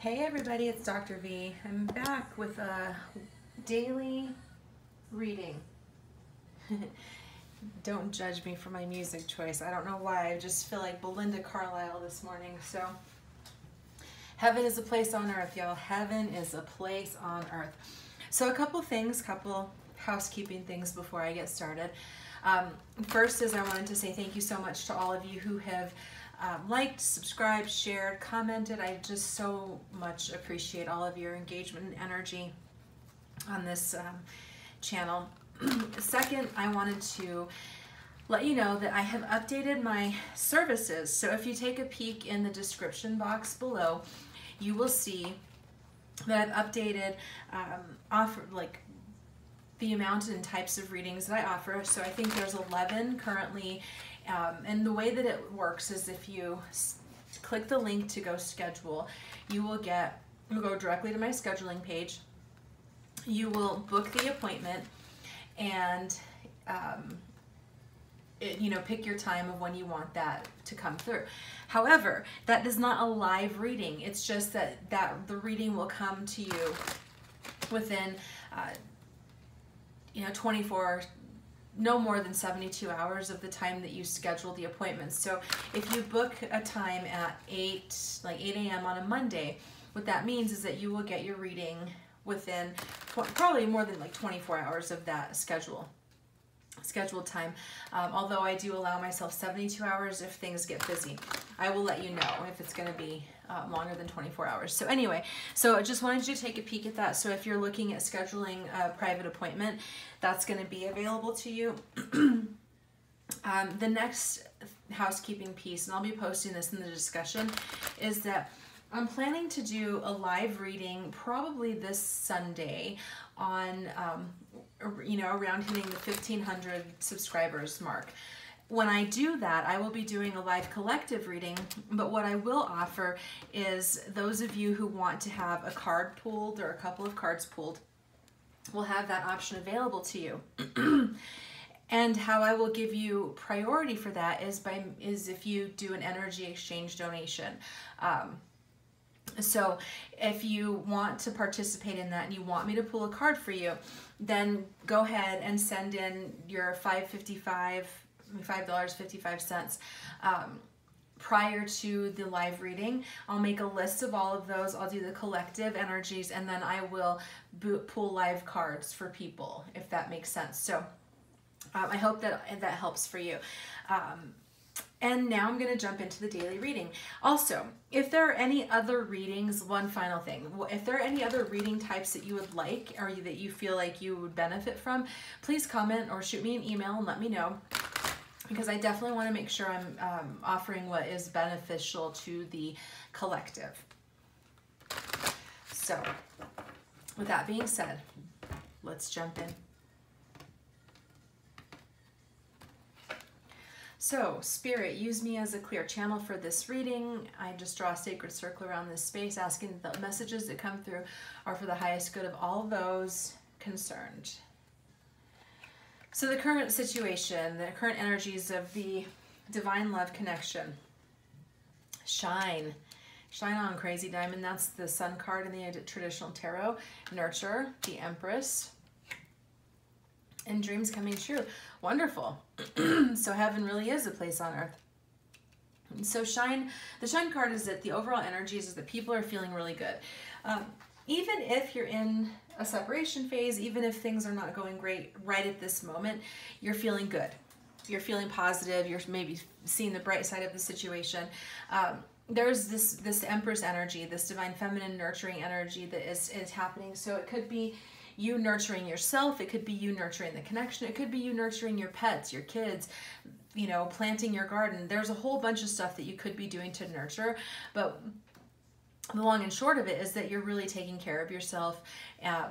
Hey everybody, it's Dr. V. I'm back with a daily reading. Don't judge me for my music choice. I don't know why. I just feel like Belinda Carlisle this morning. So, heaven is a place on earth, y'all. Heaven is a place on earth. So, a couple housekeeping things before I get started. First is I wanted to say thank you so much to all of you who have liked, subscribed, shared, commented. I just so much appreciate all of your engagement and energy on this channel. Second, I wanted to let you know that I have updated my services. So if you take a peek in the description box below, you will see that I've updated the amount and types of readings that I offer. So I think there's 11 currently. And the way that it works is if you click the link to go schedule, you'll go directly to my scheduling page. You will book the appointment and pick your time of when you want that to come through. However, that is not a live reading. It's just that the reading will come to you within 24, no more than 72 hours of the time that you schedule the appointment. So if you book a time at 8 a.m. on a Monday, what that means is that you will get your reading within probably more than 24 hours of that scheduled time. Although I do allow myself 72 hours if things get busy. I will let you know if it's going to be longer than 24 hours. So anyway, I just wanted you to take a peek at that. So if you're looking at scheduling a private appointment, that's going to be available to you. The next housekeeping piece, and I'll be posting this in the discussion, is that I'm planning to do a live reading probably this Sunday on, around hitting the 1,500 subscribers mark. When I do that, I will be doing a live collective reading, but what I will offer is those of you who want to have a card pulled or a couple of cards pulled will have that option available to you. And how I will give you priority for that is if you do an energy exchange donation. So if you want to participate in that and you want me to pull a card for you, then go ahead and send in your $5.55 prior to the live reading. I'll make a list of all of those. I'll do the collective energies, and then I will pull live cards for people, if that makes sense. So I hope that helps for you. And now I'm going to jump into the daily reading. Also, if there are any other readings, one final thing, if there are any other reading types that you would like or that you feel like you would benefit from, please comment or shoot me an email and let me know, because I definitely want to make sure I'm offering what is beneficial to the collective. So, with that being said, let's jump in. So, Spirit, use me as a clear channel for this reading. I just draw a sacred circle around this space, asking that the messages that come through are for the highest good of all those concerned. So the current situation, the current energies of the divine love connection. Shine. Shine on, Crazy Diamond. That's the Sun card in the traditional tarot. Nurture, the Empress. And dreams coming true. Wonderful. So heaven really is a place on earth. So shine, the Shine card is that the overall energies is that people are feeling really good. Even if you're in a separation phase, even if things are not going great right at this moment, you're feeling good. You're feeling positive. You're maybe seeing the bright side of the situation. There's this Empress energy, this divine feminine nurturing energy that is happening. So it could be you nurturing yourself. It could be you nurturing the connection. It could be you nurturing your pets, your kids, planting your garden. There's a whole bunch of stuff that you could be doing to nurture, but the long and short of it is that you're really taking care of yourself.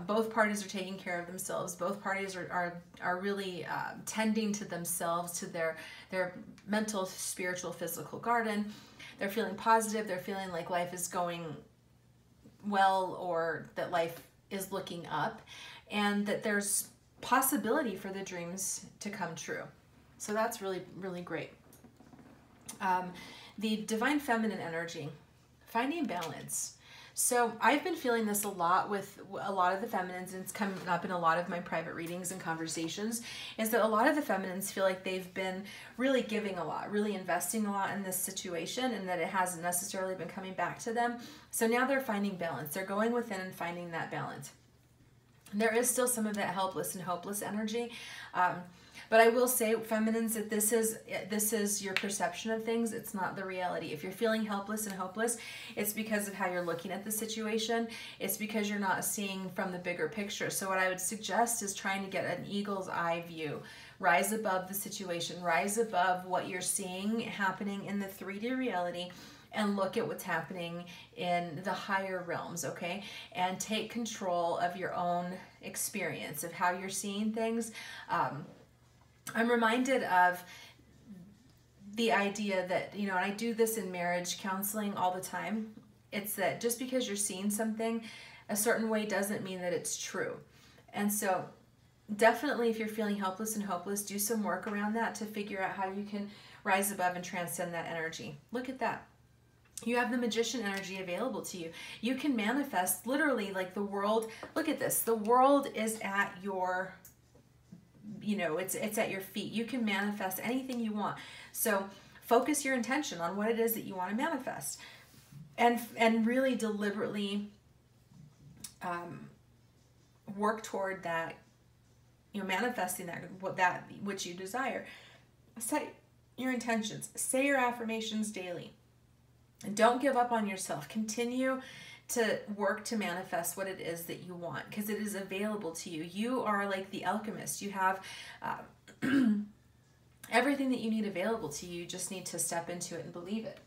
Both parties are taking care of themselves. Both parties are really tending to themselves, to their mental, spiritual, physical garden. They're feeling positive. They're feeling like life is going well, or that life is looking up, and that there's possibility for the dreams to come true. So that's really, really great. The divine feminine energy, finding balance. So I've been feeling this a lot with a lot of the feminines, and it's coming up in a lot of my private readings and conversations, is that a lot of the feminines feel like they've been really giving a lot, really investing a lot in this situation, and that it hasn't necessarily been coming back to them. So now they're finding balance. They're going within and finding that balance. There is still some of that helpless and hopeless energy. But I will say, feminines, that this is your perception of things. It's not the reality. If you're feeling helpless and hopeless, it's because of how you're looking at the situation. It's because you're not seeing from the bigger picture. So what I would suggest is trying to get an eagle's eye view. Rise above the situation. Rise above what you're seeing happening in the 3D reality, and look at what's happening in the higher realms, okay? And take control of your own experience, of how you're seeing things. I'm reminded of the idea that, and I do this in marriage counseling all the time. It's that just because you're seeing something a certain way doesn't mean that it's true. And so definitely, if you're feeling helpless and hopeless, do some work around that to figure out how you can rise above and transcend that energy. Look at that. You have the magician energy available to you. You can manifest literally, like, the world. Look at this. The world is at your, it's at your feet. You can manifest anything you want. So focus your intention on what it is that you want to manifest, and really deliberately work toward that, manifesting that which you desire. Set your intentions. Say your affirmations daily. And don't give up on yourself. Continue to work to manifest what it is that you want, because it is available to you. You are like the alchemist. You have everything that you need available to you. You just need to step into it and believe it.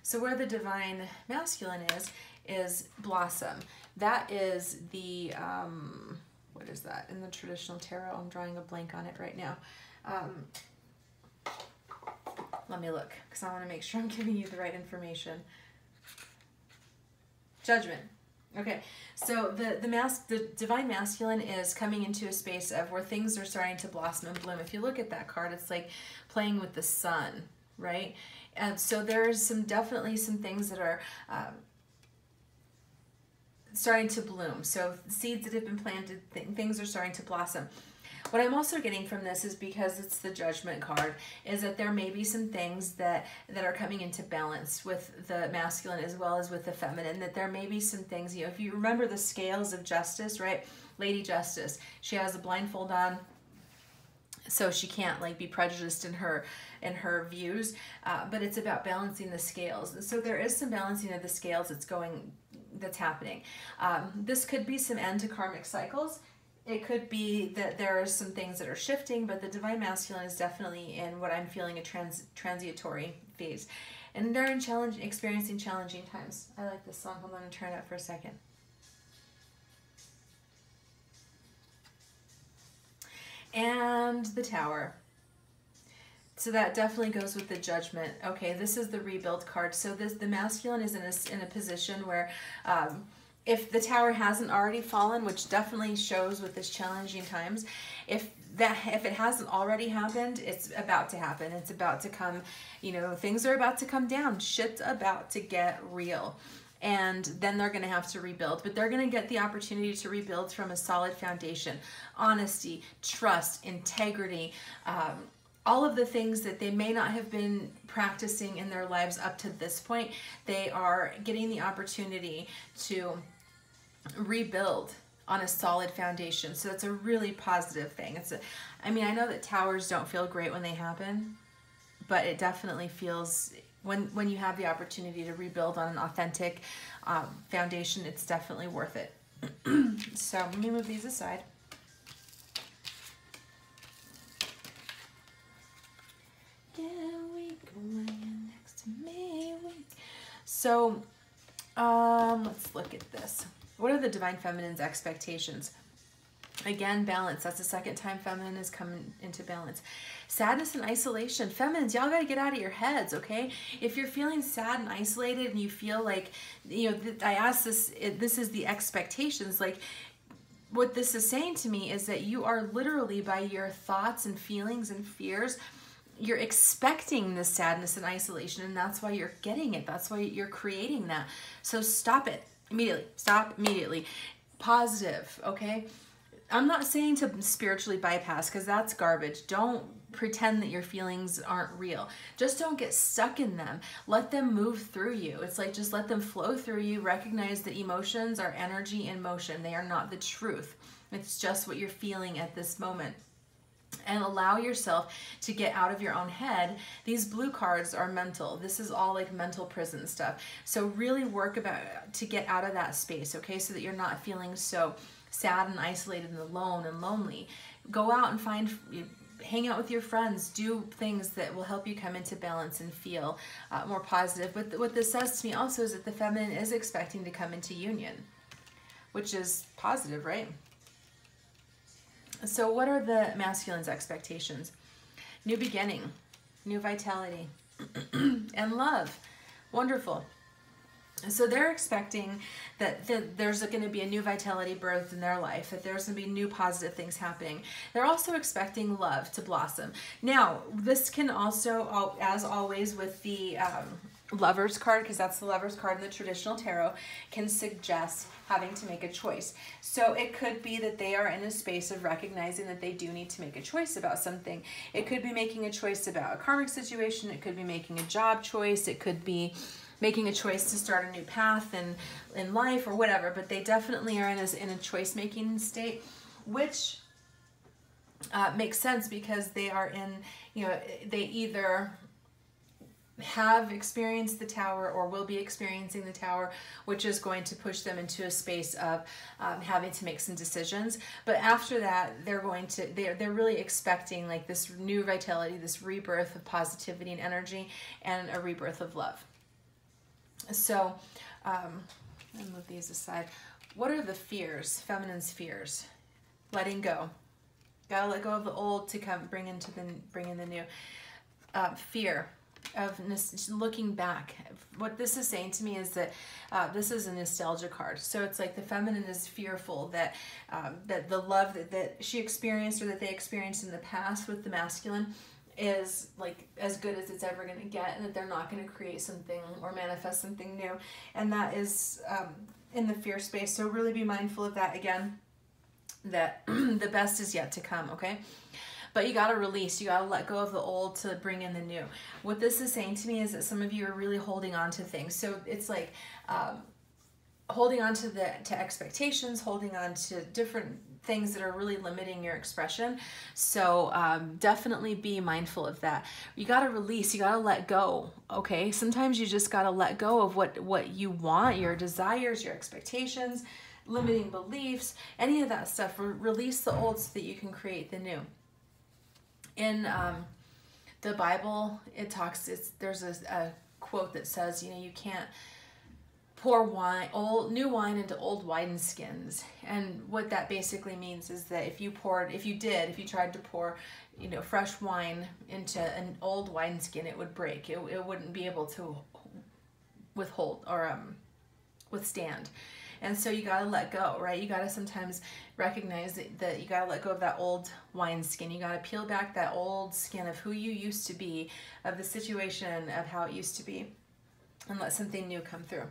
So where the divine masculine is blossom. That is the, what is that in the traditional tarot? I'm drawing a blank on it right now. Let me look, because I want to make sure I'm giving you the right information. Judgment. Okay, so the divine masculine is coming into a space of where things are starting to blossom and bloom. If you look at that card, it's like playing with the sun, right? And so there's definitely some things that are starting to bloom. So seeds that have been planted, things are starting to blossom. What I'm also getting from this is, because it's the Judgment card, is that there may be some things that are coming into balance with the masculine as well as with the feminine, that there may be some things, if you remember the scales of justice, right? Lady Justice, she has a blindfold on, so she can't be prejudiced in her views, but it's about balancing the scales. So there is some balancing of the scales that's happening. This could be some end to karmic cycles. It could be that there are some things that are shifting, but the divine masculine is definitely in what I'm feeling a transitory phase. And they're experiencing challenging times. I like this song. Hold on, I'm turn it up for a second. And the Tower. So that definitely goes with the Judgment. Okay, this is the Rebuild card. So the masculine is in a position where if the Tower hasn't already fallen, which definitely shows with this challenging times, if it hasn't already happened, it's about to happen. It's about to come, things are about to come down. Shit's about to get real. And then they're going to have to rebuild. But they're going to get the opportunity to rebuild from a solid foundation. Honesty, trust, integrity, all of the things that they may not have been practicing in their lives up to this point, they are getting the opportunity to rebuild on a solid foundation. So that's a really positive thing. I know that towers don't feel great when they happen, but it definitely feels, when you have the opportunity to rebuild on an authentic foundation, it's definitely worth it. So let me move these aside. Yeah, we go lying next to me. So let's look at this. What are the divine feminine's expectations? Again, balance. That's the second time feminine is coming into balance. Sadness and isolation. Feminines, y'all got to get out of your heads, okay? If you're feeling sad and isolated and you feel like, I asked this is the expectations. Like, what this is saying to me is that you are literally, by your thoughts and feelings and fears, you're expecting this sadness and isolation, and that's why you're getting it. That's why you're creating that. So stop it immediately. Stop immediately. Positive, okay? I'm not saying to spiritually bypass, because that's garbage. Don't pretend that your feelings aren't real. Just don't get stuck in them. Let them move through you. It's like, just let them flow through you. Recognize that emotions are energy in motion. They are not the truth. It's just what you're feeling at this moment. And allow yourself to get out of your own head. These blue cards are mental. This is all like mental prison stuff. So really work to get out of that space, okay? So that you're not feeling so sad and isolated and alone and lonely. Go out and hang out with your friends. Do things that will help you come into balance and feel more positive. But what this says to me also is that the feminine is expecting to come into union, which is positive, right? So what are the masculine's expectations? New beginning, new vitality, and love. Wonderful. So they're expecting that there's going to be a new vitality birthed in their life, that there's going to be new positive things happening. They're also expecting love to blossom. Now, this can also, as always with the Lover's card, because that's the Lover's card in the traditional tarot, can suggest having to make a choice. So it could be that they are in a space of recognizing that they do need to make a choice about something. It could be making a choice about a karmic situation. It could be making a job choice. It could be making a choice to start a new path in life or whatever. But they definitely are in a choice-making state, which makes sense because they are in, they either have experienced the Tower or will be experiencing the Tower, which is going to push them into a space of having to make some decisions. But after that, they're really expecting like this new vitality, this rebirth of positivity and energy, and a rebirth of love. So I'll move these aside. What are the fears, feminine's fears? Letting go. Gotta let go of the old to bring in the new. Fear of looking back. What this is saying to me is that this is a nostalgia card. So it's like the feminine is fearful that that the love that she experienced or that they experienced in the past with the masculine is like as good as it's ever going to get, and that they're not going to create something or manifest something new. And that is in the fear space. So really be mindful of that again, that the best is yet to come, okay? But you got to release, you got to let go of the old to bring in the new. What this is saying to me is that some of you are really holding on to things. So it's like holding on to expectations, holding on to different things that are really limiting your expression. So definitely be mindful of that. You got to release, you got to let go, okay? Sometimes you just got to let go of what you want, your desires, your expectations, limiting beliefs, any of that stuff. Release the old so that you can create the new. In the Bible, there's a quote that says, you can't pour new wine into old wineskins. And what that basically means is that if you tried to pour, fresh wine into an old wineskin, it would break. It wouldn't be able to withhold or withstand. And so you got to let go, right? You got to sometimes recognize that you got to let go of that old wineskin. You got to peel back that old skin of who you used to be, of the situation, of how it used to be, and let something new come through.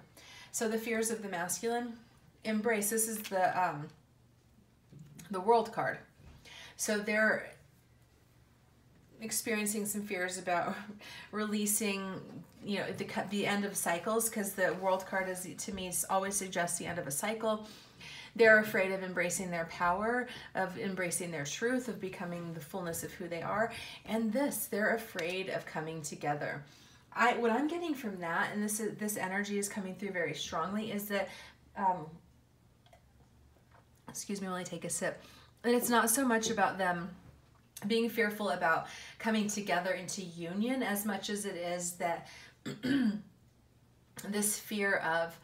So the fears of the masculine, embrace. This is the World card. So they're experiencing some fears about releasing, the end of cycles, because the World card is, to me, always suggests the end of a cycle. They're afraid of embracing their power, of embracing their truth, of becoming the fullness of who they are. And they're afraid of coming together. What I'm getting from that, and this energy is coming through very strongly, is that, excuse me while I take a sip, and it's not so much about them being fearful about coming together into union as much as it is that this fear of,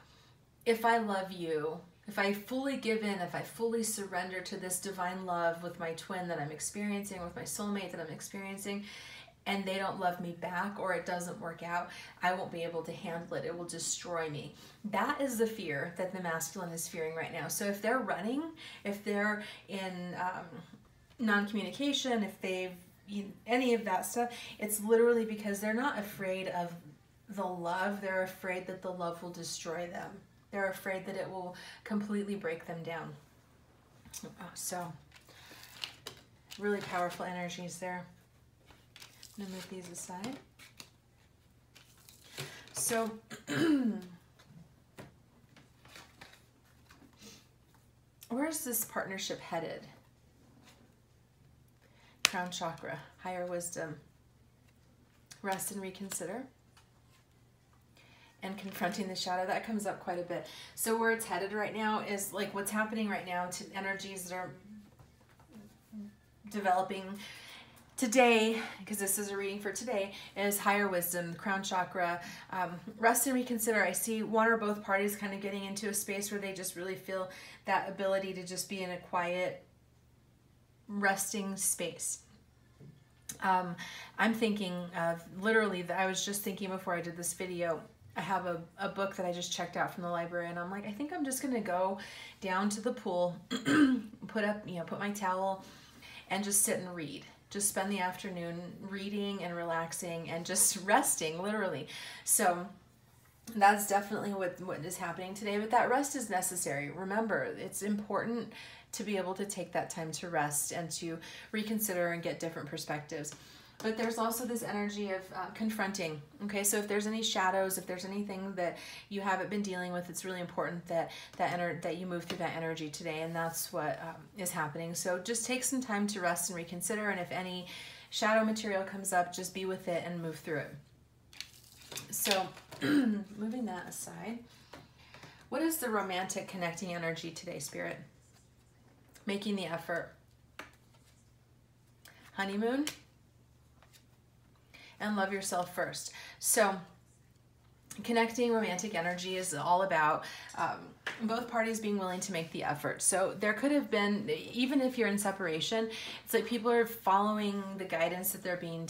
if I love you, if I fully give in, if I fully surrender to this divine love with my twin that I'm experiencing, with my soulmate that I'm experiencing, and they don't love me back, or it doesn't work out, I won't be able to handle it. It will destroy me. That is the fear that the masculine is fearing right now. So if they're running, if they're in non-communication, if they've any of that stuff, it's literally because they're not afraid of the love. They're afraid that the love will destroy them. They're afraid that it will completely break them down. So really powerful energies there. I'm gonna move these aside. So where's this partnership headed? Crown chakra, higher wisdom, rest and reconsider, and confronting the shadow. That comes up quite a bit. So where it's headed right now is like what's happening right now to energies that are developing today, because this is a reading for today, is higher wisdom, crown chakra, rest and reconsider. I see one or both parties kind of getting into a space where they just really feel that ability to just be in a quiet, resting space. I'm thinking of literally, I was just thinking before I did this video, I have a book that I just checked out from the library, and I'm like, I think I'm just gonna go down to the pool, put my towel, and just sit and read. Just spend the afternoon reading and relaxing and just resting, literally. So that's definitely what is happening today, but that rest is necessary. Remember, it's important to be able to take that time to rest and to reconsider and get different perspectives. But there's also this energy of confronting. Okay, so if there's any shadows, if there's anything that you haven't been dealing with, it's really important that you move through that energy today, and that's what is happening. So just take some time to rest and reconsider, and if any shadow material comes up, just be with it and move through it. So moving that aside, what is the romantic connecting energy today, Spirit? Making the effort. Honeymoon. And love yourself first. So connecting romantic energy is all about both parties being willing to make the effort. So there could have been, even if you're in separation, it's like people are following the guidance that they're being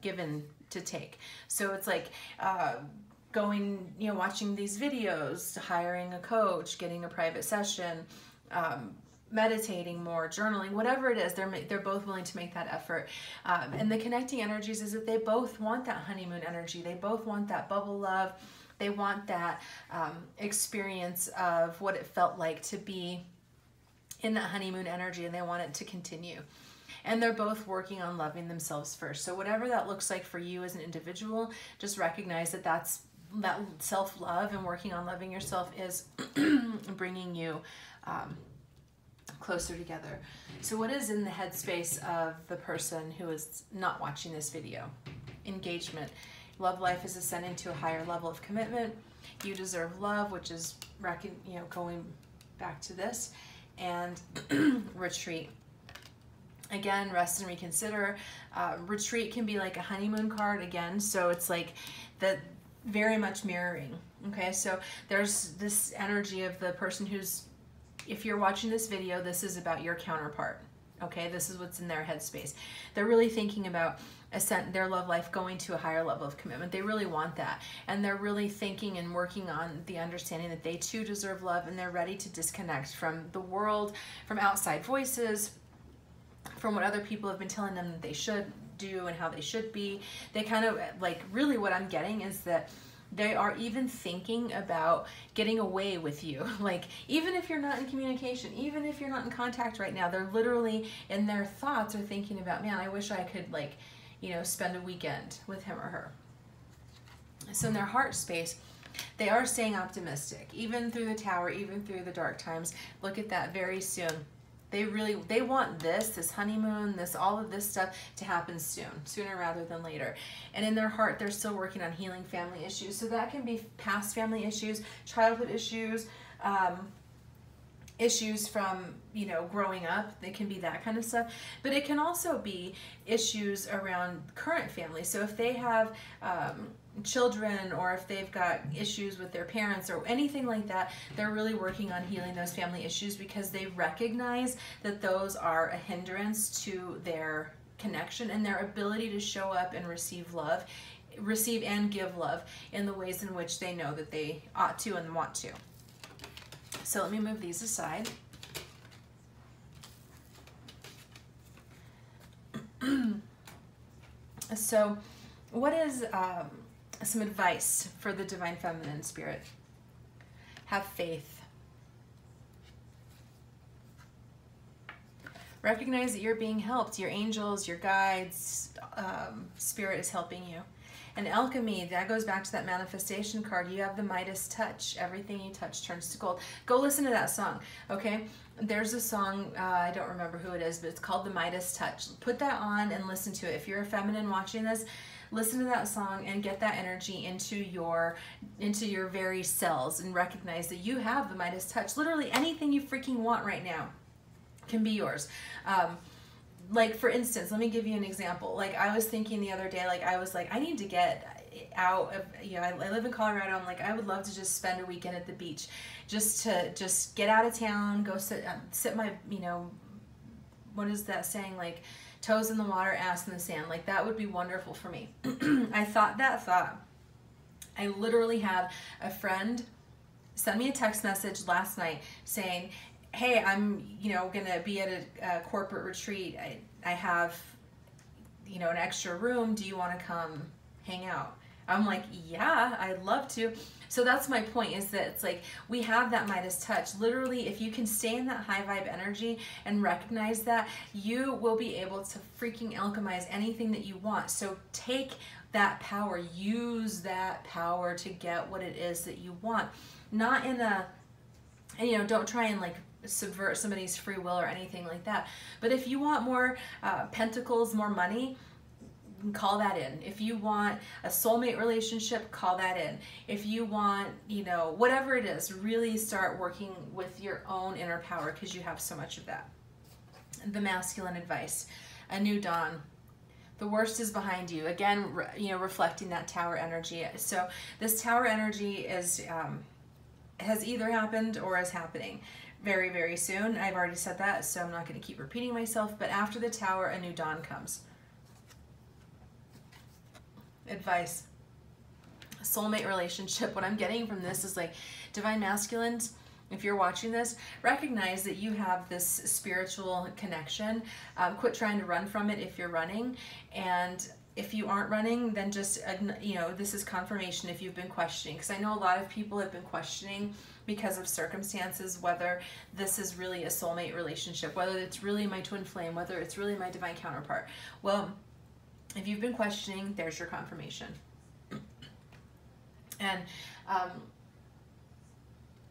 given to take. So it's like going, watching these videos, hiring a coach, getting a private session, meditating more, journaling, whatever it is, they're both willing to make that effort. And the connecting energies is that they both want that honeymoon energy. They both want that bubble love. They want that experience of what it felt like to be in that honeymoon energy, and they want it to continue. And they're both working on loving themselves first. So whatever that looks like for you as an individual, just recognize that that self-love and working on loving yourself is bringing you closer together. So what is in the headspace of the person who is not watching this video? Engagement. Love life is ascending to a higher level of commitment. You deserve love, which is going back to this, and retreat. Again, rest and reconsider. Retreat can be like a honeymoon card again, so it's like that, very much mirroring. Okay, so there's this energy of the person who's, if you're watching this video, this is about your counterpart. Okay, this is what's in their headspace. They're really thinking about their love life going to a higher level of commitment. They really want that, and they're really thinking and working on the understanding that they too deserve love, and they're ready to disconnect from the world, from outside voices, from what other people have been telling them that they should do and how they should be. They kind of like, really what I'm getting is that they are even thinking about getting away with you. Like, even if you're not in communication, even if you're not in contact right now, they're literally in their thoughts are thinking about, man, I wish I could spend a weekend with him or her. So in their heart space, they are staying optimistic, even through the tower, even through the dark times. Look at that, very soon. They want this honeymoon, all of this stuff to happen soon, sooner rather than later. And in their heart, they're still working on healing family issues. So that can be past family issues, childhood issues, issues from, growing up. They can be that kind of stuff. But it can also be issues around current family. So if they have children, or if they've got issues with their parents or anything like that, they're really working on healing those family issues, because they recognize that those are a hindrance to their connection and their ability to show up and receive love, receive and give love in the ways in which they know that they ought to and want to. So let me move these aside. So what is some advice for the divine feminine spirit? Have faith. Recognize that you're being helped. Your angels, your guides, spirit is helping you. And alchemy, that goes back to that manifestation card. You have the Midas touch. Everything you touch turns to gold. Go listen to that song, okay? There's a song, I don't remember who it is, but it's called the Midas touch. Put that on and listen to it. If you're a feminine watching this, listen to that song and get that energy into your very cells, and recognize that you have the Midas touch. Literally anything you freaking want right now can be yours. Like, for instance, let me give you an example. Like, I was thinking the other day, like, I was like, I need to get out of, you know, I live in Colorado. I'm like, I would love to just spend a weekend at the beach, just to get out of town, go sit my, you know, what is that saying? Like, toes in the water, ass in the sand. Like, that would be wonderful for me. I thought that thought. I literally had a friend send me a text message last night saying, hey, I'm, you know, gonna be at a corporate retreat. I have, you know, an extra room. Do you want to come hang out? I'm like, yeah, I'd love to. So that's my point, is that it's like, we have that Midas touch. Literally, if you can stay in that high vibe energy and recognize that, you will be able to freaking alchemize anything that you want. So take that power, use that power to get what it is that you want. Not in a, and, you know, don't try and like subvert somebody's free will or anything like that. But if you want more pentacles, more money, call that in. If you want a soulmate relationship, call that in. If you want, you know, whatever it is, really start working with your own inner power, because you have so much of that. The masculine advice, a new dawn. The worst is behind you. Again, you know, reflecting that tower energy. So this tower energy is has either happened or is happening very, very soon. I've already said that, so I'm not going to keep repeating myself. But after the tower, a new dawn comes. Advice. Soulmate relationship. What I'm getting from this is like, divine masculines, if you're watching this, recognize that you have this spiritual connection. Quit trying to run from it if you're running. And if you aren't running, then just, you know, this is confirmation if you've been questioning. Because I know a lot of people have been questioning because of circumstances, whether this is really a soulmate relationship, whether it's really my twin flame, whether it's really my divine counterpart. Well, if you've been questioning, there's your confirmation. And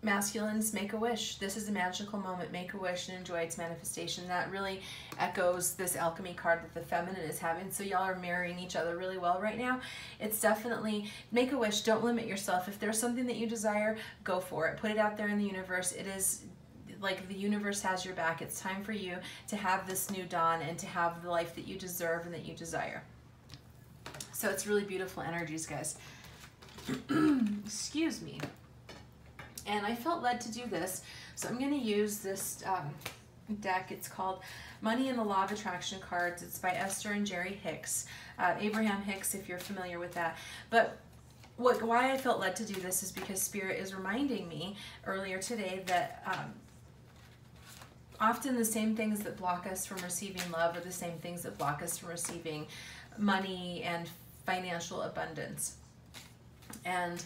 masculines, make a wish. This is a magical moment. Make a wish and enjoy its manifestation. That really echoes this alchemy card that the feminine is having. So y'all are marrying each other really well right now. It's definitely, make a wish. Don't limit yourself. If there's something that you desire, go for it. Put it out there in the universe. It is like the universe has your back. It's time for you to have this new dawn and to have the life that you deserve and that you desire. So it's really beautiful energies, guys. Excuse me. And I felt led to do this, so I'm going to use this deck. It's called Money and the Law of Attraction Cards. It's by Esther and Jerry Hicks, Abraham Hicks, if you're familiar with that. But why I felt led to do this is because Spirit is reminding me earlier today that often the same things that block us from receiving love are the same things that block us from receiving money and financial abundance. And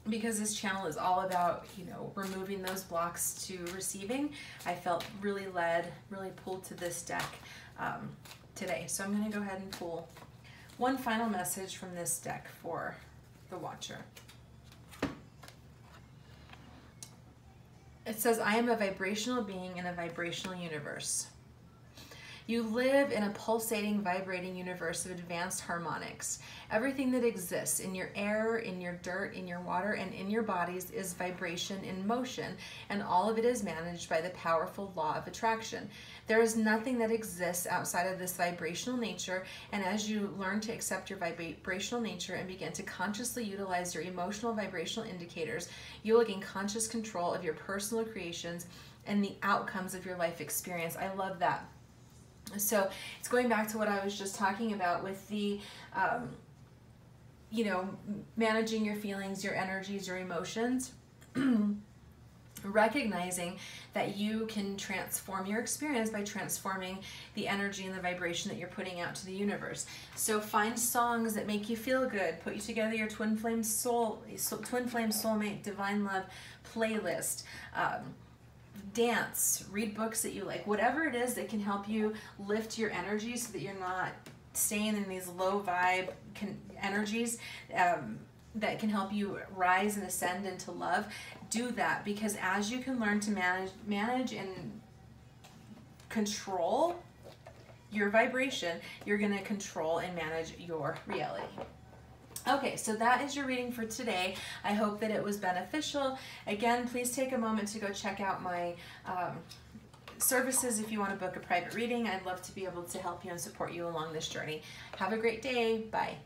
because this channel is all about, you know, removing those blocks to receiving, I felt really led, really pulled to this deck today. So I'm going to go ahead and pull one final message from this deck for the watcher. It says, I am a vibrational being in a vibrational universe. You live in a pulsating, vibrating universe of advanced harmonics. Everything that exists in your air, in your dirt, in your water, and in your bodies is vibration in motion, and all of it is managed by the powerful law of attraction. There is nothing that exists outside of this vibrational nature, and as you learn to accept your vibrational nature and begin to consciously utilize your emotional vibrational indicators, you will gain conscious control of your personal creations and the outcomes of your life experience. I love that. So it's going back to what I was just talking about with the, you know, managing your feelings, your energies, your emotions. recognizing that you can transform your experience by transforming the energy and the vibration that you're putting out to the universe. So find songs that make you feel good. Put together your twin flame soulmate divine love playlist. Dance, read books that you like, whatever it is that can help you lift your energy so that you're not staying in these low vibe energies, that can help you rise and ascend into love. Do that, because as you can learn to manage and control your vibration, you're going to control and manage your reality. Okay, so that is your reading for today. I hope that it was beneficial. Again, please take a moment to go check out my services if you want to book a private reading. I'd love to be able to help you and support you along this journey. Have a great day. Bye.